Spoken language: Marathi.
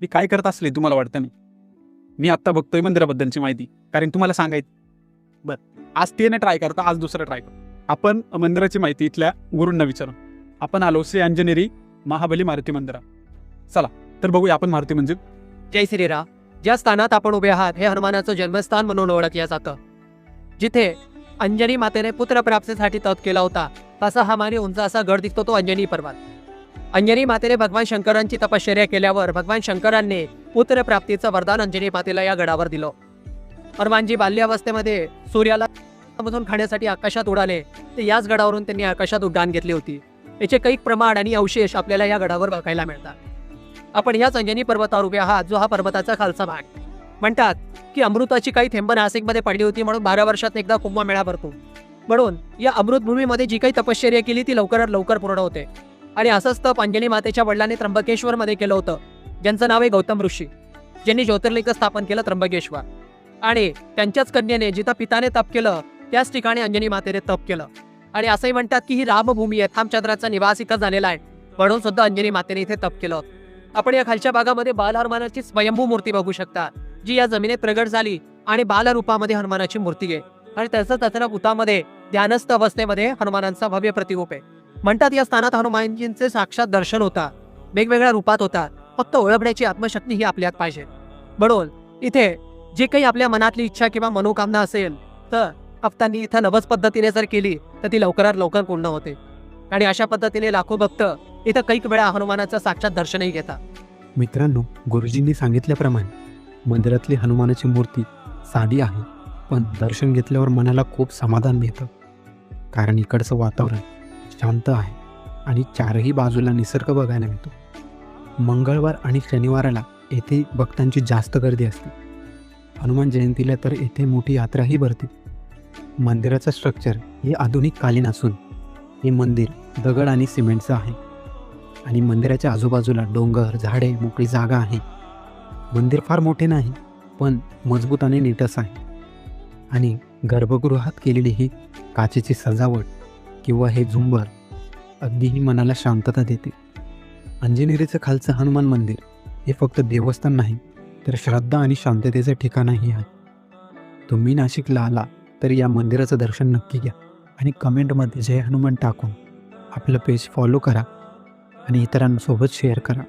मी काय करत असले तुम्हाला वाटतं नाही? मी आत्ता बघतोय मंदिराबद्दलची माहिती, कारण तुम्हाला सांगायचं. बरं, आज ते नाही ट्राय करता, आज दुसरं ट्राय करतो. आपण मंदिराची माहिती इथल्या गुरूंना विचारू. आपण आलो श्री अंजनेरी महाबली मारुती मंदिरात. चला तर बघूया आपण मारुती मंदिर. जय श्रीराम. ज्या स्थानात आपण उभे आहात हे हनुमानाचं जन्मस्थान म्हणून ओळखलं जातं. जिथे अंजनी मातेने पुत्रप्राप्तीसाठी तप केला होता, तसा हा माने उंच असा गड दिसतो तो अंजनी पर्वत. अंजनी मातेने भगवान शंकरांची तपश्चर्या केल्यावर भगवान शंकरांनी पुत्रप्राप्तीचं वरदान अंजनी मातेला या गडावर दिलं. हनुमानजी बाल्यावस्थेमध्ये सूर्याला मधून खाण्यासाठी आकाशात उडाले, ते याच गडावरून त्यांनी आकाशात उड्डाण घेतली होती. याचे काही प्रमाण आणि अवशेष आपल्याला या गडावर बघायला मिळतात. आपण याच अंजनी पर्वतावर उभे आहात, जो हा पर्वताचा खालचा भाग. म्हणतात की अमृताची काही थेंब नाशिकमध्ये पडली होती, म्हणून 12 वर्षात एकदा कुंभमेळा भरतो. म्हणून या अमृतभूमीमध्ये जी काही तपश्चर्या केली ती लवकरात लवकर पूर्ण होते. आणि असंच तप अंजनी मातेच्या वडिलांनी त्र्यंबकेश्वरमध्ये केलं होतं, ज्यांचं नाव आहे गौतम ऋषी, ज्यांनी ज्योतिर्लिंग स्थापन केलं त्र्यंबकेश्वर. आणि त्यांच्याच कन्येने जिथं पिताने तप केलं त्याच ठिकाणी अंजनी मातेने तप केलं. आणि असंही म्हणतात की ही रामभूमी आहे, थांबचंद्राचा निवास इथं झालेला आहे, म्हणून सुद्धा अंजनी मातेने इथे तप केलं. आपण या खालच्या भागामध्ये बाल हनुमानाची स्वयंभू मूर्ती बघू शकता, जी या जमिनीत प्रगट झाली आणि बाल रूपामध्ये हनुमानाची मूर्ती आहे. आणि त्याच्या भूतामध्ये ध्यानस्थ अवस्थेमध्ये हनुमानांचा भव्य प्रतिरूप आहे. म्हणतात या स्थानात हनुमानजींचे साक्षात दर्शन होतात, वेगवेगळ्या रूपात होतात. फक्त ओळखण्याची आत्मशक्ती ही आपल्यात पाहिजे. म्हणून इथे जे काही आपल्या मनातली इच्छा किंवा मनोकामना असेल तर भक्तांनी इथं नवस पद्धतीने जर केली तर ती लवकरात लवकर पूर्ण होते. आणि अशा पद्धतीने लाखो भक्त इथं कैक वेळा हनुमानाचं साक्षात दर्शनही घेतात. मित्रांनो, गुरुजींनी सांगितल्याप्रमाणे मंदिरातली हनुमानाची मूर्ती साधी आहे, पण दर्शन घेतल्यावर मनाला खूप समाधान मिळतं. कारण इकडचं वातावरण शांत आहे आणि चारही बाजूला निसर्ग बघायला मिळतो. मंगळवार आणि शनिवाराला येथे भक्तांची जास्त गर्दी असते. हनुमान जयंतीला तर येथे मोठी यात्राही भरते. मंदिराचं स्ट्रक्चर हे आधुनिक कालीन असून हे मंदिर दगड आणि सिमेंटचं आहे. आणि मंदिराच्या आजूबाजूला डोंगर, झाडे, मोकळी जागा आहे. मंदिर फार मोठे नाही, पण मजबूत आणि नीटच आहे. आणि गर्भगृहात केलेली ही काचेची सजावट किंवा हे झुंबर अगदीही मनाला शांतता देते. अंजनेरीचं खालचं हनुमान मंदिर हे फक्त देवस्थान नाही, तर श्रद्धा आणि शांततेचं ठिकाणही आहे. तुम्ही नाशिकला आला तर या मंदिराचं दर्शन नक्की घ्या आणि कमेंटमध्ये जय हनुमान टाकून आपलं पेज फॉलो करा आणि इतरांसोबत शेअर करा.